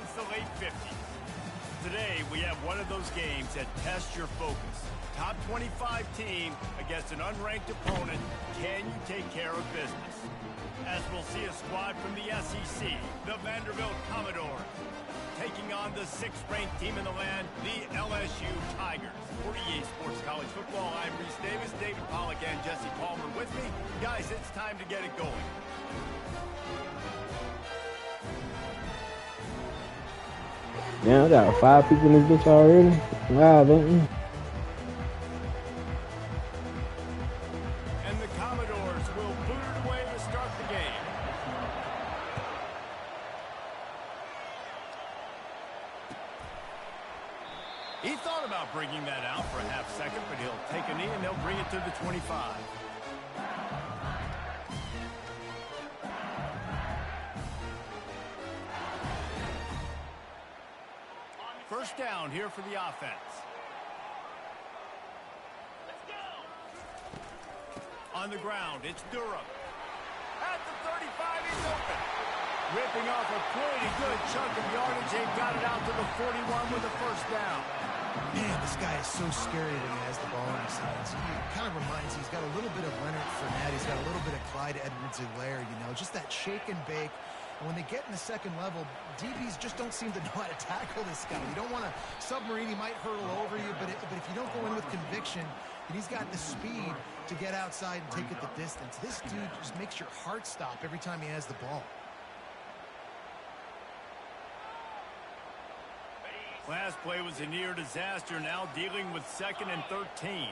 since the late 50s. Today, we have one of those games that tests your focus. Top 25 team against an unranked opponent. Can you take care of business? As we'll see a squad from the SEC, the Vanderbilt Commodores, taking on the 6th-ranked team in the land, the LSU Tigers. For EA Sports College Football, I'm Reese Davis, David Pollack, and Jesse Palmer with me. Guys, it's time to get it going. Yeah, I got 5 people in this bitch already. Wow, don't you? And the Commodores will boot it away to start the game. He thought about bringing that out for a half second, but he'll take a knee and they'll bring it to the 25. First down here for the offense. Let's go. On the ground, it's Durham. At the 35, he's open. Ripping off a pretty good chunk of yardage. They've got it out to the 41 with a first down. Man, this guy is so scary when he has the ball in his hands. He kind of reminds me, he's got a little bit of Leonard Fournette. He's got a little bit of Clyde Edwards-Helaire, you know, just that shake and bake. And when they get in the second level, DBs just don't seem to know how to tackle this guy. You don't want to submarine. He might hurtle over you, but if you don't go in with conviction, and he's got the speed to get outside and take it the distance. This dude just makes your heart stop every time he has the ball. Last play was a near disaster, now dealing with 2nd and 13.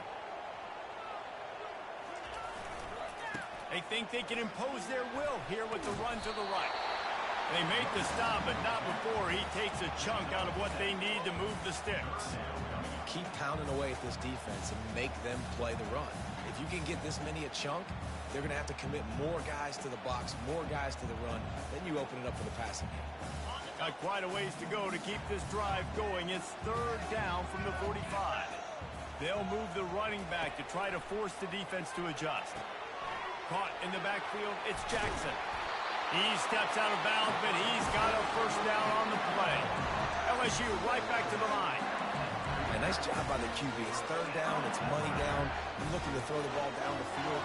They think they can impose their will here with the run to the right. They make the stop, but not before he takes a chunk out of what they need to move the sticks. Keep pounding away at this defense and make them play the run. If you can get this many a chunk, they're going to have to commit more guys to the box, more guys to the run. Then you open it up for the passing game. Got quite a ways to go to keep this drive going. It's 3rd down from the 45. They'll move the running back to try to force the defense to adjust. Caught in the backfield, it's Jackson. He steps out of bounds, but he's got a first down on the play. LSU right back to the line. A nice job by the QB. It's 3rd down, it's money down. I'm looking to throw the ball down the field.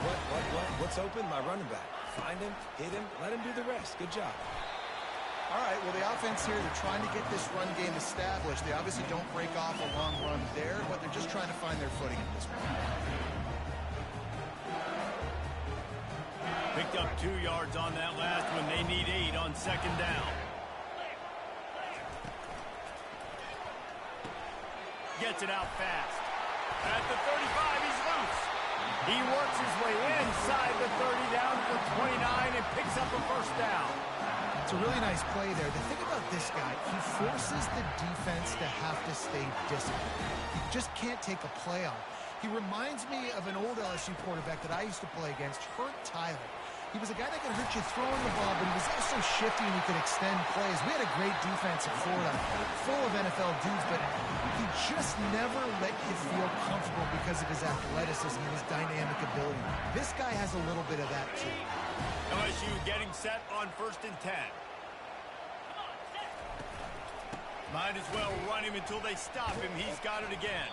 What's open? My running back. Find him, hit him, let him do the rest. Good job. All right, well, the offense here, they're trying to get this run game established. They obviously don't break off a long run there, but they're just trying to find their footing at this point. Picked up 2 yards on that last one. They need 8 on 2nd down. Gets it out fast. At the 35, he's loose. He works his way inside the 30 down to the 29 and picks up a first down. It's a really nice play there. The thing about this guy, he forces the defense to have to stay disciplined. He just can't take a play off. He reminds me of an old LSU quarterback that I used to play against, Hurt Tyler. He was a guy that could hurt you throwing the ball, but he was also shifty and he could extend plays. We had a great defense at Florida, full of NFL dudes, but he just never let you feel comfortable because of his athleticism and his dynamic ability. This guy has a little bit of that too. LSU getting set on 1st and 10. Might as well run him until they stop him. He's got it again.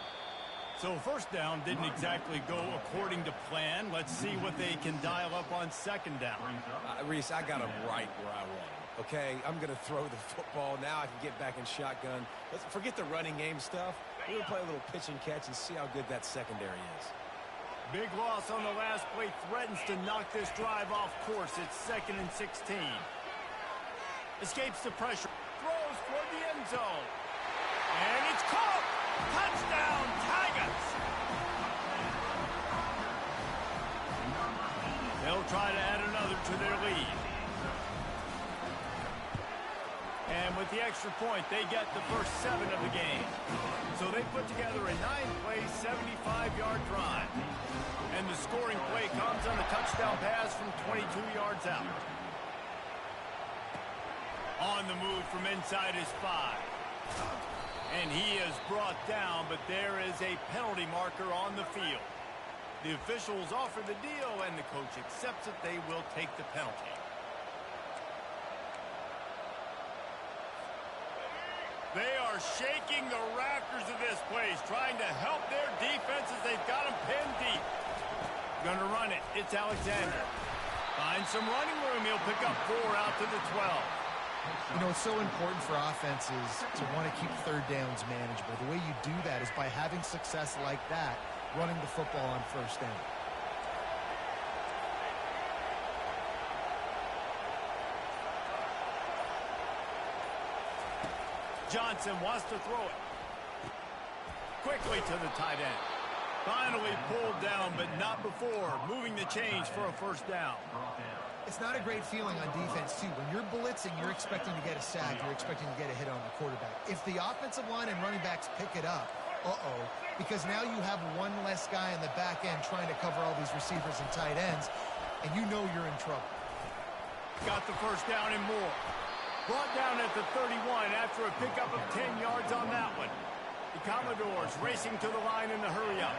So first down didn't exactly go according to plan. Let's see what they can dial up on 2nd down. Reese, I got him right where I want him. Okay, I'm going to throw the football. Now I can get back in shotgun. Let's forget the running game stuff. We're going to play a little pitch and catch and see how good that secondary is. Big loss on the last play, threatens to knock this drive off course. It's 2nd and 16. Escapes the pressure, throws for the end zone. And it's caught! Touchdown, Tigers! They'll try to add another to their lead. And with the extra point, they get the first 7 of the game. So they put together a 9-play, 75-yard drive. And the scoring play comes on a touchdown pass from 22 yards out. On the move from inside his 5. And he is brought down, but there is a penalty marker on the field. The officials offer the deal, and the coach accepts it. They will take the penalty. are shaking the rafters of this place, trying to help their defense as they've got them pinned deep. Going to run it. It's Alexander. Finds some running room. He'll pick up 4 out to the 12. You know, it's so important for offenses to want to keep third downs manageable. The way you do that is by having success like that, running the football on first down. Johnson wants to throw it. Quickly to the tight end. Finally pulled down, but not before. Moving the change for a first down. It's not a great feeling on defense, too. When you're blitzing, you're expecting to get a sack. You're expecting to get a hit on the quarterback. If the offensive line and running backs pick it up, because now you have one less guy in the back end trying to cover all these receivers and tight ends, and you know you're in trouble. Got the first down and more. Brought down at the 31 after a pickup of 10 yards on that one. The Commodores racing to the line in the hurry-up.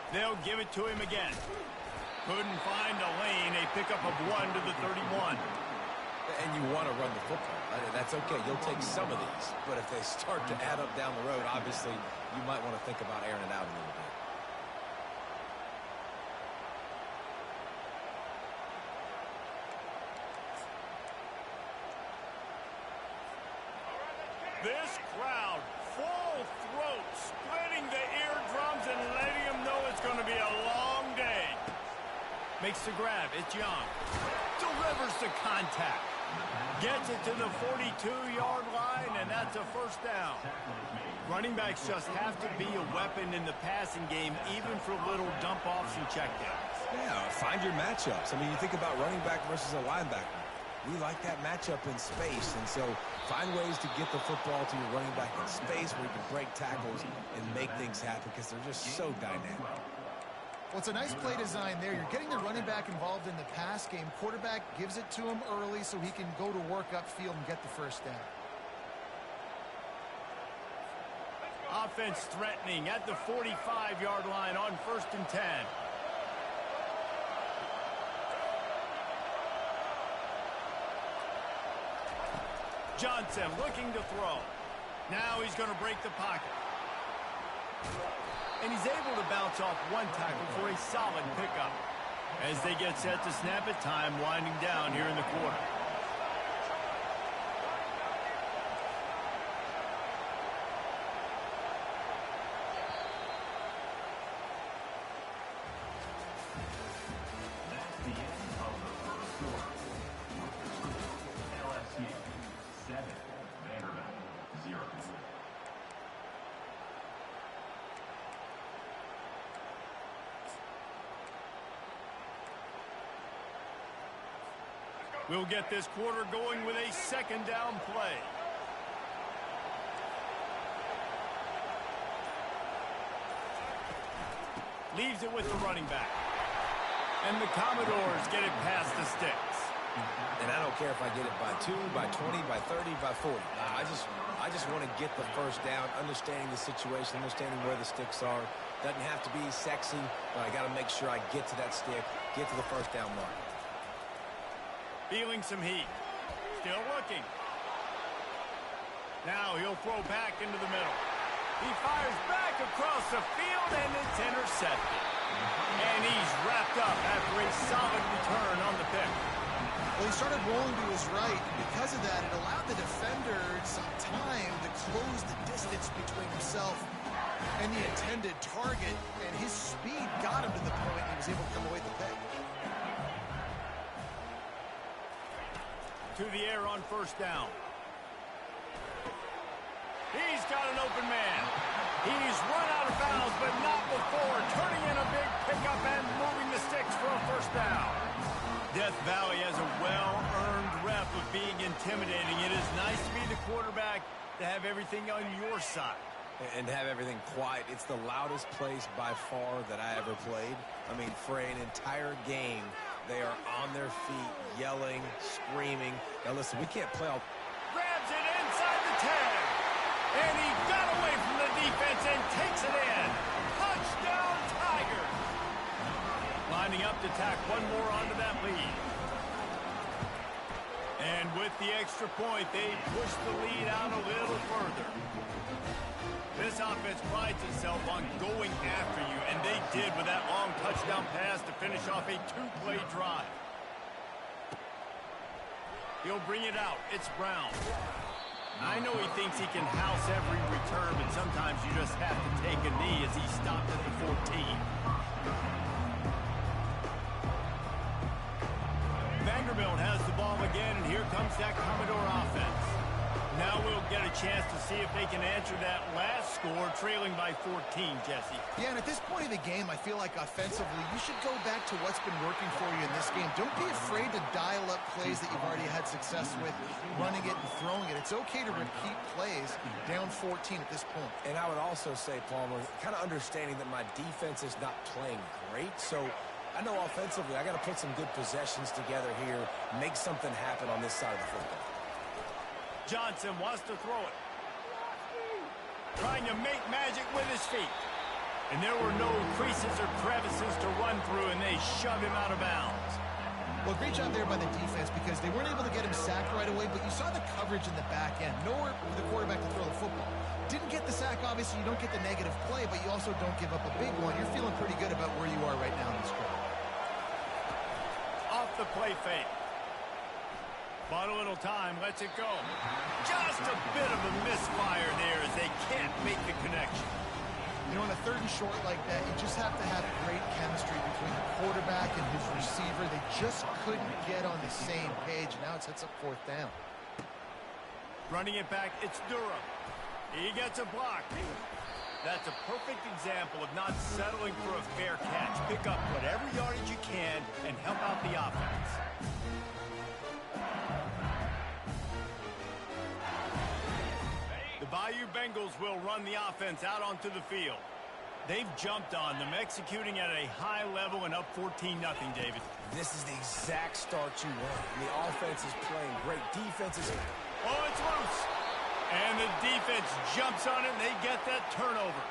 They'll give it to him again. Couldn't find a lane. A pickup of 1 to the 31. And you want to run the football. That's okay. You'll take some of these. But if they start to add up down the road, obviously, you might want to think about airing it out a little bit. This crowd, full throat, splitting the eardrums and letting them know it's going to be a long day. Makes the grab. It's Young. Delivers the contact. Gets it to the 42-yard line, and that's a first down. Running backs just have to be a weapon in the passing game, even for little dump-offs and checkdowns. Yeah, find your matchups. I mean, you think about running back versus a linebacker. We like that matchup in space, and so find ways to get the football to your running back in space where you can break tackles and make things happen because they're just so dynamic. Well, it's a nice play design there. You're getting the running back involved in the pass game. Quarterback gives it to him early so he can go to work upfield and get the first down. Offense threatening at the 45-yard line on 1st and 10. Johnson looking to throw. Now he's going to break the pocket. And he's able to bounce off one tackle for a solid pickup. As they get set to snap it, time winding down here in the quarter. We'll get this quarter going with a second down play. Leaves it with the running back. And the Commodores get it past the sticks. And I don't care if I get it by 2, by 20, by 30, by 40. I just want to get the first down, understanding the situation, understanding where the sticks are. Doesn't have to be sexy, but I got to make sure I get to that stick, get to the first down mark. Feeling some heat. Still looking. Now he'll throw back into the middle. He fires back across the field, and it's intercepted. And he's wrapped up after a solid return on the pick. Well, he started rolling to his right, and because of that, it allowed the defender some time to close the distance between himself and the intended target, and his speed got him to the point he was able to come away with the pick. To the air on first down. He's got an open man. He's run out of bounds, but not before turning in a big pickup and moving the sticks for a first down. Death Valley has a well-earned rep of being intimidating. It is nice to be the quarterback, to have everything on your side. And to have everything quiet. It's the loudest place by far that I ever played. I mean, for an entire game, they are on their feet, yelling, screaming. Now, listen, we can't play all... Grabs it inside the 10. And he got away from the defense and takes it in. Touchdown, Tigers. Lining up to tack one more onto that lead. And with the extra point, they push the lead out a little further. This offense prides itself on going after you, and they did with that long touchdown pass to finish off a two-play drive. He'll bring it out. It's Brown. I know he thinks he can house every return, but sometimes you just have to take a knee as he stopped at the 14. Vanderbilt has the ball again, and here comes that Commodore offense. Now we'll get a chance to see if they can answer that last score, trailing by 14, Jesse. Yeah, and at this point of the game, I feel like offensively, you should go back to what's been working for you in this game. Don't be afraid to dial up plays that you've already had success with, running it and throwing it. It's okay to repeat plays down 14 at this point. And I would also say, Palmer, kind of understanding that my defense is not playing great, so I know offensively I got to put some good possessions together here, make something happen on this side of the football. Johnson wants to throw it. Trying to make magic with his feet. And there were no creases or crevices to run through, and they shove him out of bounds. Well, great job there by the defense because they weren't able to get him sacked right away, but you saw the coverage in the back end. Nowhere for the quarterback to throw the football. Didn't get the sack, obviously. You don't get the negative play, but you also don't give up a big one. You're feeling pretty good about where you are right now in this drive. Off the play fake. Bought a little time, lets it go. Just a bit of a misfire there as they can't make the connection. You know, on a 3rd and short like that, you just have to have great chemistry between the quarterback and his receiver. They just couldn't get on the same page. Now it sets up 4th down. Running it back, it's Durham. He gets a block. That's a perfect example of not settling for a fair catch. Pick up whatever yardage you can and help out the offense. The Bayou Bengals will run the offense out onto the field. They've jumped on them, executing at a high level and up 14-0, David. This is the exact start you want. The offense is playing great. Defense is... Oh, it's loose. And the defense jumps on it, and they get that turnover.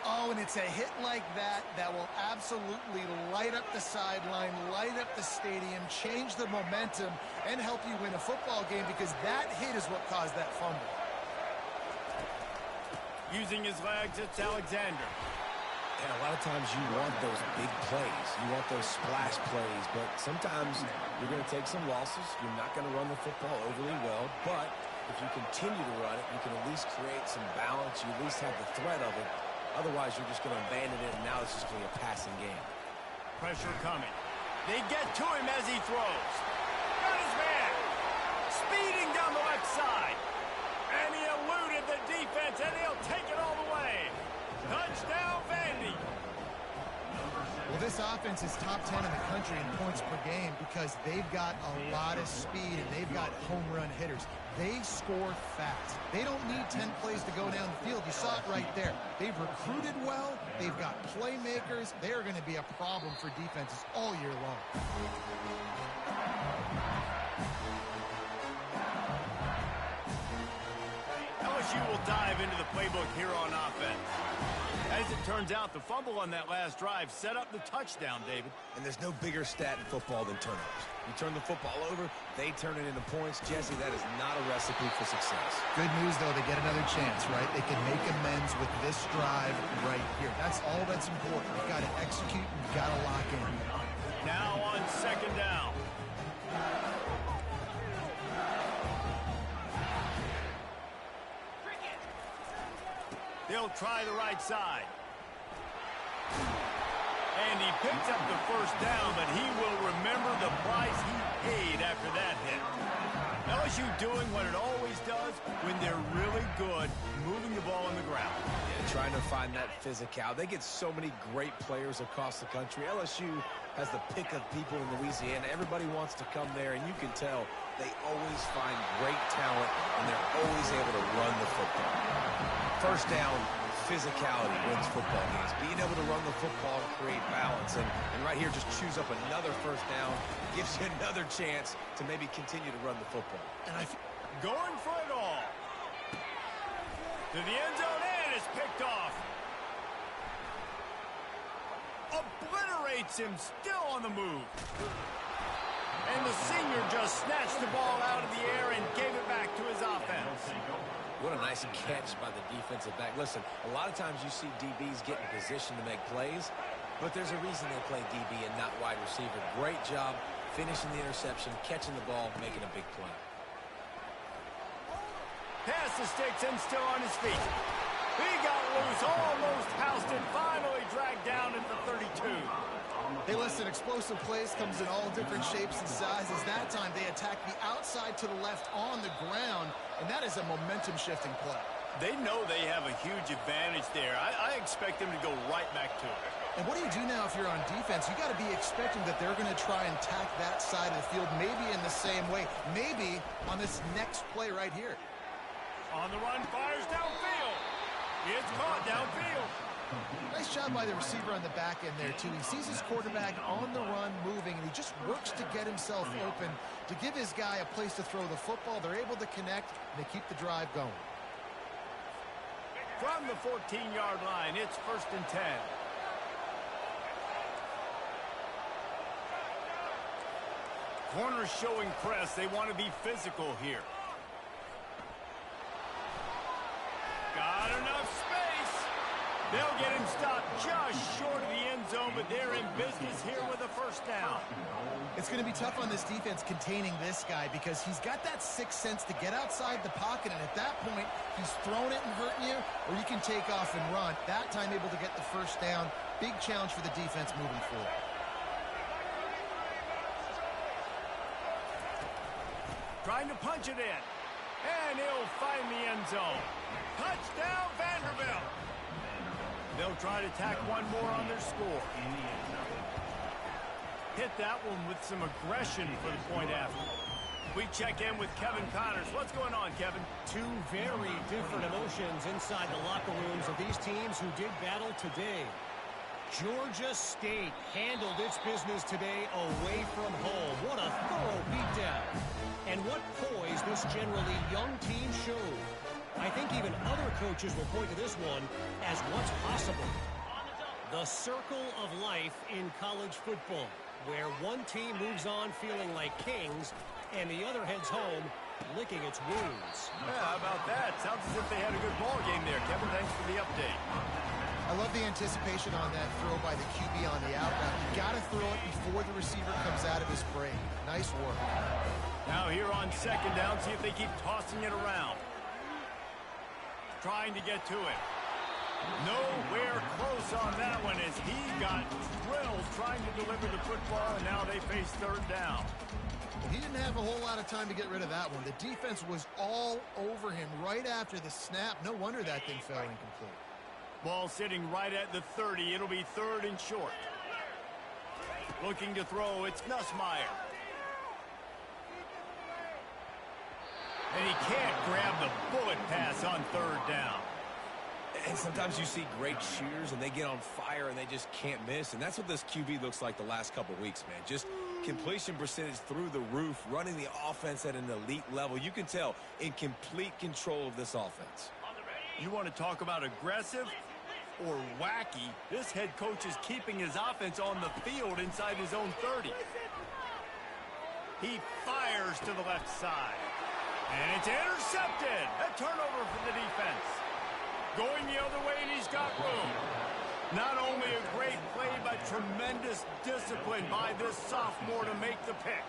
Oh, and it's a hit like that that will absolutely light up the sideline, light up the stadium, change the momentum, and help you win a football game because that hit is what caused that fumble. Using his legs, it's Alexander. And a lot of times you want those big plays. You want those splash plays, but sometimes you're going to take some losses. You're not going to run the football overly well, but if you continue to run it, you can at least create some balance. You at least have the threat of it. Otherwise, you're just going to abandon it, and now it's just going to be a passing game. Pressure coming. They get to him as he throws. Got his man. Speeding down the left side. And he eluded the defense, and he'll take it all the way. Touchdown, Vandy. Well, this offense is top 10 in the country in points per game because they've got a lot of speed and they've got home run hitters. They score fast. They don't need 10 plays to go down the field. You saw it right there. They've recruited well. They've got playmakers. They are going to be a problem for defenses all year long. LSU will dive into the playbook here on offense. As it turns out, the fumble on that last drive set up the touchdown, David. And there's no bigger stat in football than turnovers. You turn the football over, they turn it into points. Jesse, that is not a recipe for success. Good news, though, they get another chance, right? They can make amends with this drive right here. That's all that's important. You've got to execute and you've got to lock in. Now on 2nd down. They'll try the right side. And he picks up the 1st down, but he will remember the price he paid after that hit. LSU doing what it always does when they're really good, moving the ball on the ground. Yeah, trying to find that physicality. They get so many great players across the country. LSU has the pick of people in Louisiana. Everybody wants to come there, and you can tell they always find great talent, and they're always able to run the football. 1st down, physicality wins football games. Being able to run the football and create balance. And right here, just choose up another 1st down. Gives you another chance to maybe continue to run the football. And going for it all. To the end zone, and it's picked off. Obliterates him, still on the move. And the senior just snatched the ball out of the air and gave it back to his offense. What a nice catch by the defensive back. Listen, a lot of times you see DBs get in position to make plays, but there's a reason they play DB and not wide receiver. Great job finishing the interception, catching the ball, making a big play. Pass the sticks and still on his feet. He got loose, almost housed it, finally dragged down at the 32. Hey, listen, explosive plays comes in all different shapes and sizes. That time they attacked the outside to the left on the ground, and that is a momentum-shifting play. They know they have a huge advantage there. I expect them to go right back to it. And what do you do now if you're on defense? You got to be expecting that they're going to try and attack that side of the field, maybe in the same way, maybe on this next play right here. On the run, fires downfield. It's caught downfield. Nice job by the receiver on the back end there, too. He sees his quarterback on the run moving, and he just works to get himself open to give his guy a place to throw the football. They're able to connect, and they keep the drive going. From the 14-yard line, it's 1st and 10. Corners showing press. They want to be physical here. Got enough space. They'll get him stopped just short of the end zone, but they're in business here with a 1st down. It's going to be tough on this defense containing this guy because he's got that sixth sense to get outside the pocket, and at that point, he's throwing it and hurting you, or you can take off and run. That time able to get the 1st down. Big challenge for the defense moving forward. Trying to punch it in. And he'll find the end zone. Touchdown, Vanderbilt. They'll try to tack one more on their score. Hit that one with some aggression for the point after. We check in with Kevin Connors. What's going on, Kevin? Two very different emotions inside the locker rooms of these teams who did battle today. Georgia State handled its business today away from home. What a thorough beatdown. And what poise this generally young team showed. I think even other coaches will point to this one as what's possible. The circle of life in college football, where one team moves on feeling like kings and the other heads home licking its wounds. Yeah, how about that? Sounds as if they had a good ball game there. Kevin, thanks for the update. I love the anticipation on that throw by the QB on the out route. You got to throw it before the receiver comes out of his break. Nice work. Now here on 2nd down, see if they keep tossing it around. Trying to get to it. Nowhere close on that one as he got drilled trying to deliver the football, and now they face 3rd down. He didn't have a whole lot of time to get rid of that one. The defense was all over him right after the snap. No wonder that thing fell incomplete. Ball sitting right at the 30. It'll be 3rd and short. Looking to throw, it's Nussmeier. And he can't grab the bullet pass on 3rd down. And sometimes you see great shooters and they get on fire and they just can't miss. And that's what this QB looks like the last couple weeks, man. Just completion percentage through the roof, running the offense at an elite level. You can tell in complete control of this offense. You want to talk about aggressive or wacky? This head coach is keeping his offense on the field inside his own 30. He fires to the left side. And it's intercepted. A turnover for the defense. Going the other way, and he's got room. Not only a great play, but tremendous discipline by this sophomore to make the pick.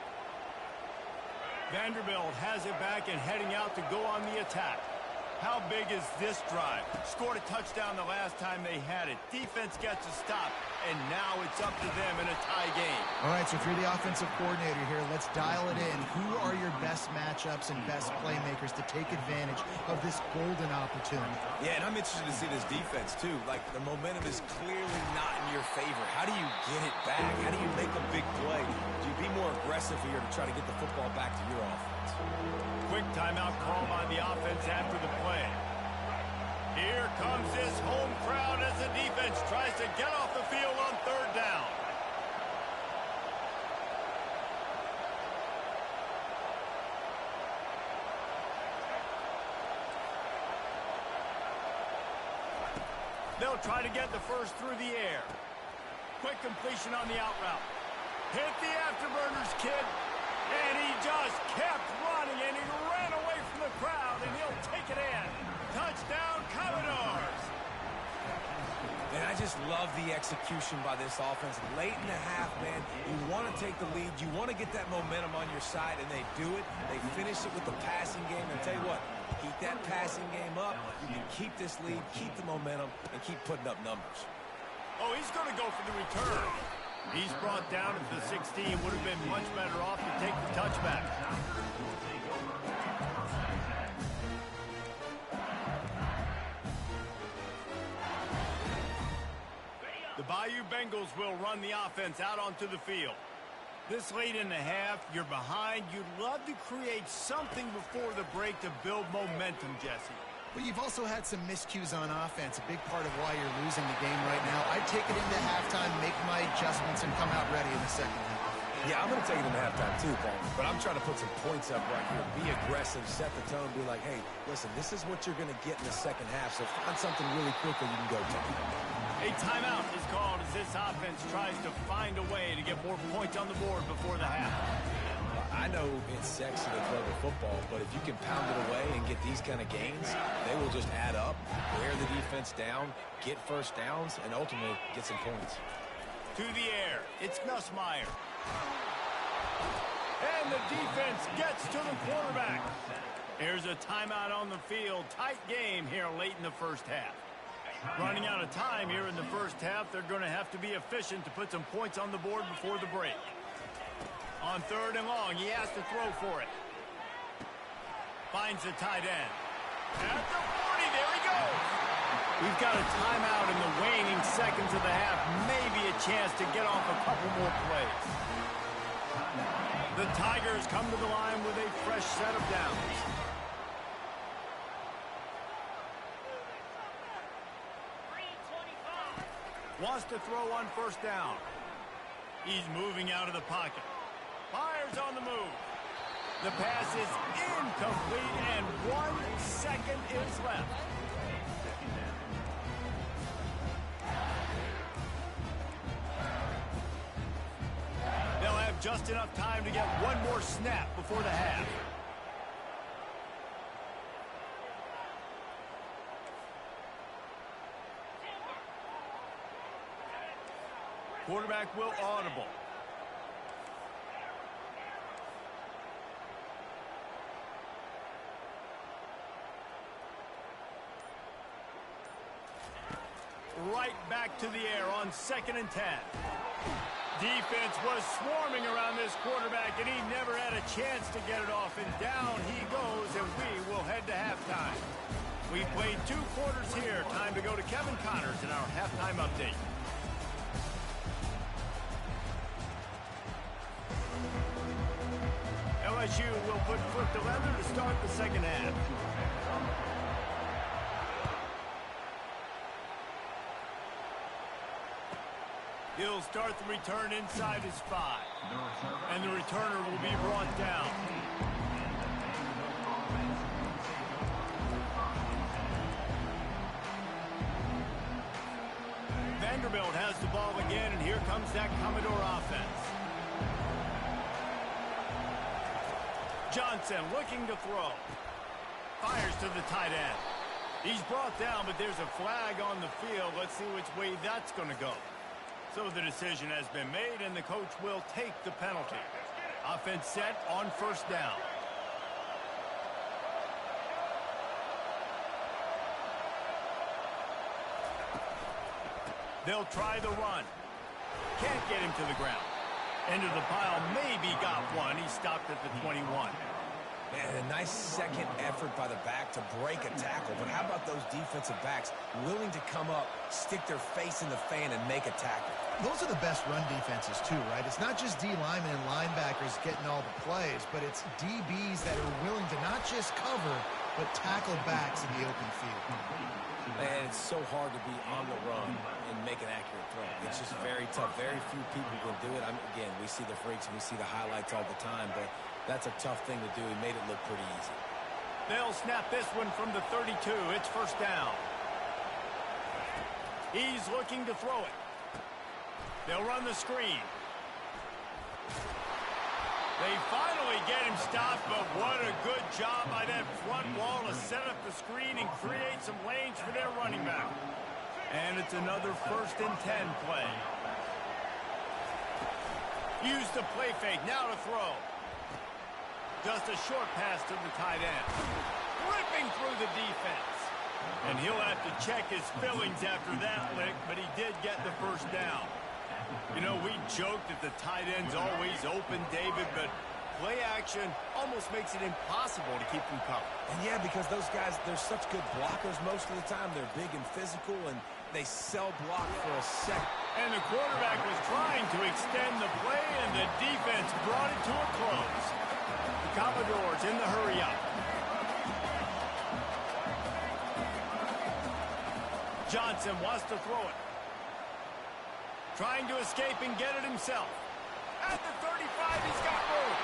Vanderbilt has it back and heading out to go on the attack. How big is this drive? Scored a touchdown the last time they had it. Defense gets a stop, and now it's up to them in a tie game. All right, so if you're the offensive coordinator here, let's dial it in. Who are your best matchups and best playmakers to take advantage of this golden opportunity? Yeah, and I'm interested to see this defense, too. Like, the momentum is clearly not in your favor. How do you get it back? How do you make a big play? Do you be more aggressive here to try to get the football back to your offense? Quick timeout call by the offense after the play. Here comes this home crowd as the defense tries to get off the field on 3rd down. They'll try to get the first through the air. Quick completion on the out route. Hit the afterburners, kid. And he just kept running, and he ran away from the crowd, and he'll take it in. Touchdown, Commodores. And I just love the execution by this offense. Late in the half, man, you want to take the lead. You want to get that momentum on your side, and they do it. They finish it with the passing game. And I'll tell you what, keep that passing game up. You can keep this lead, keep the momentum, and keep putting up numbers. Oh, he's going to go for the return. He's brought down at the 16. Would have been much better off to take the touchback. The Bayou Bengals will run the offense out onto the field. This late in the half, you're behind. You'd love to create something before the break to build momentum, Jesse. But you've also had some miscues on offense, a big part of why you're losing the game right now. I'd take it into halftime, make my adjustments, and come out ready in the second half. Yeah, I'm going to take it into halftime too, Paul. But I'm trying to put some points up right here. Be aggressive, set the tone, be like, hey, listen, this is what you're going to get in the second half, so find something really quickly you can go to. A timeout is called as this offense tries to find a way to get more points on the board before the half. I know it's sexy to throw the football, but if you can pound it away and get these kind of gains, they will just add up, wear the defense down, get first downs, and ultimately get some points. To the air, it's Nussmeier. And the defense gets to the quarterback. There's a timeout on the field. Tight game here late in the first half. Running out of time here in the first half, they're going to have to be efficient to put some points on the board before the break. On 3rd and long, he has to throw for it. Finds the tight end. At the 40, there he goes. We've got a timeout in the waning seconds of the half. Maybe a chance to get off a couple more plays. The Tigers come to the line with a fresh set of downs. Wants to throw on 1st down. He's moving out of the pocket. Fires on the move. The pass is incomplete, and 1 second is left. They'll have just enough time to get one more snap before the half. Quarterback will audible. Right back to the air on 2nd and 10. Defense was swarming around this quarterback, and he never had a chance to get it off. And down he goes, and we will head to halftime. We played 2 quarters here. Time to go to Kevin Connors in our halftime update. LSU will put foot to leather to start the second half. He'll start the return inside his 5. And the returner will be brought down. Vanderbilt has the ball again, and here comes that Commodore offense. Johnson looking to throw. Fires to the tight end. He's brought down, but there's a flag on the field. Let's see which way that's going to go. So the decision has been made, and the coach will take the penalty. Offense set on 1st down. They'll try the run. Can't get him to the ground. Into the pile, maybe got one. He stopped at the 21. Man, a nice second effort by the back to break a tackle. But how about those defensive backs willing to come up, stick their face in the fan, and make a tackle? Those are the best run defenses, too, right? It's not just D linemen and linebackers getting all the plays, but it's DBs that are willing to not just cover, but tackle backs in the open field. And it's so hard to be on the run and make an accurate throw. It's just very tough. Very few people can do it. Again, we see the freaks and we see the highlights all the time, but that's a tough thing to do. He made it look pretty easy. They'll snap this one from the 32. It's 1st down. He's looking to throw it. They'll run the screen. They finally get him stopped, but what a good job by that front wall to set up the screen and create some lanes for their running back. And it's another 1st and 10 play. Use the play fake, now to throw. Just a short pass to the tight end. Ripping through the defense. And he'll have to check his fillings after that lick, but he did get the first down. You know, we joked that the tight end's always open, David, but play action almost makes it impossible to keep them covered. And yeah, because those guys, they're such good blockers most of the time. They're big and physical, and they sell block for a second. And the quarterback was trying to extend the play, and the defense brought it to a close. The Commodores in the hurry-up. Johnson wants to throw it. Trying to escape and get it himself. At the 35, he's got room.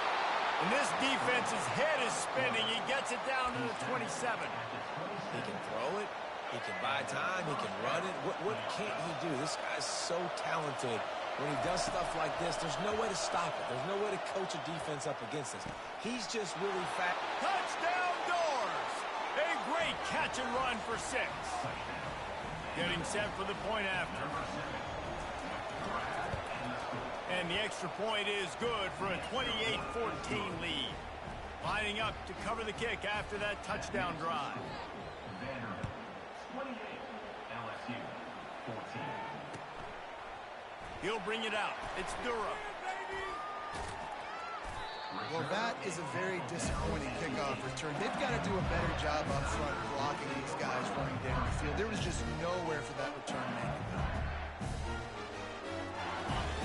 And this defense's head is spinning. He gets it down to the 27. He can throw it. He can buy time. He can run it. What can't he do? This guy's so talented. When he does stuff like this, there's no way to stop it. There's no way to coach a defense up against this. He's just really fast. Touchdown, Doors! A great catch and run for 6. Getting set for the point after. And the extra point is good for a 28-14 lead. Lining up to cover the kick after that touchdown drive. He'll bring it out. It's Durham. Well, that is a very disappointing kickoff return. They've got to do a better job up front blocking these guys running down the field. There was just nowhere for that return man to go.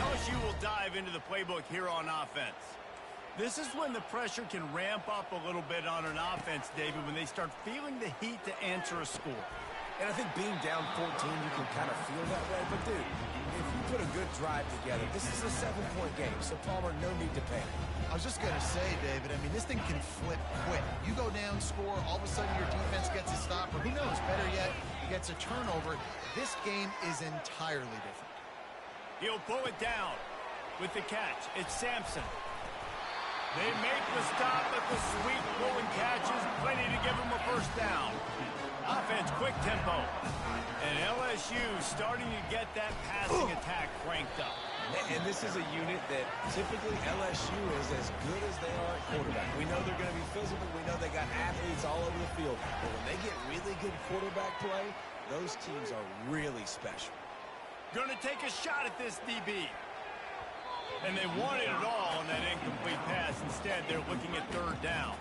LSU will dive into the playbook here on offense. This is when the pressure can ramp up a little bit on an offense, David, when they start feeling the heat to answer a score. And I think being down 14, you can kind of feel that way. But, dude, if you put a good drive together, this is a 7-point game. So, Palmer, no need to panic. I was just going to say, David, I mean, this thing can flip quick. You go down, score, all of a sudden your defense gets a stop, or who knows, better yet, gets a turnover. This game is entirely different. He'll pull it down with the catch. It's Sampson. They make the stop, but the sweet pulling catch is plenty to give him a first down. Offense, quick tempo. And LSU starting to get that passing attack cranked up. And this is a unit that typically LSU is as good as they are at quarterback. We know they're going to be physical. We know they got athletes all over the field. But when they get really good quarterback play, those teams are really special. Going to take a shot at this DB. And they wanted it all on that incomplete pass. Instead, they're looking at 3rd down.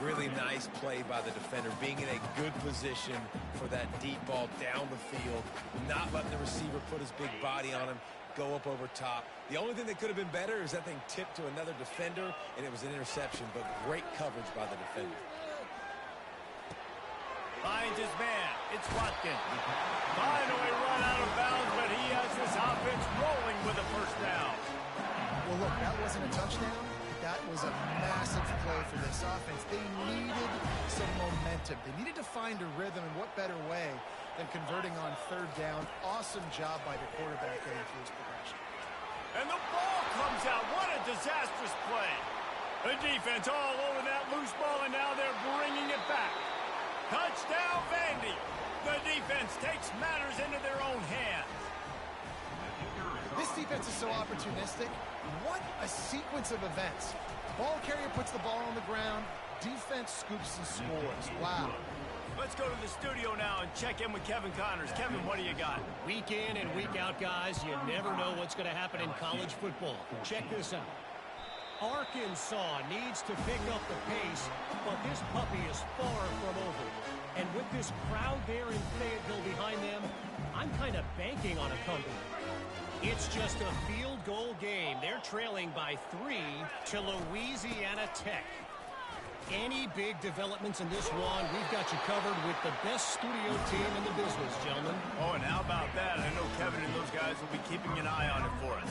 Really nice play by the defender, being in a good position for that deep ball down the field, not letting the receiver put his big body on him, go up over top. The only thing that could have been better is that thing tipped to another defender, and it was an interception, but great coverage by the defender. Finds his man. It's Watkins. Finally run out of bounds, but he has this offense rolling with a first down. Well, look, that wasn't a touchdown. That was a massive play for this offense. They needed some momentum. They needed to find a rhythm, and what better way than converting on 3rd down. Awesome job by the quarterback getting through his progression. And the ball comes out. What a disastrous play. The defense all over that loose ball, and now they're bringing it back. Touchdown, Vandy. The defense takes matters into their own hands. This defense is so opportunistic. What a sequence of events. Ball carrier puts the ball on the ground. Defense scoops and scores. Wow. Let's go to the studio now and check in with Kevin Connors. Kevin, what do you got? Week in and week out, guys, you never know what's going to happen in college football. Check this out. Arkansas needs to pick up the pace, but this puppy is far from over. And with this crowd there in Fayetteville behind them, I'm kind of banking on a comeback. It's just a field goal game. They're trailing by 3 to Louisiana Tech. Any big developments in this one, we've got you covered with the best studio team in the business, gentlemen. Oh, and how about that? I know Kevin and those guys will be keeping an eye on it for us.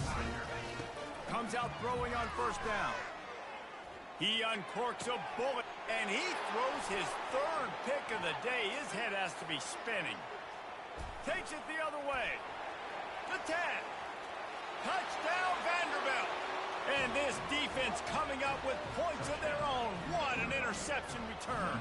Comes out throwing on 1st down. He uncorks a bullet, and he throws his 3rd pick of the day. His head has to be spinning. Takes it the other way. To 10. Touchdown, Vanderbilt. And this defense coming up with points of their own. What an interception return.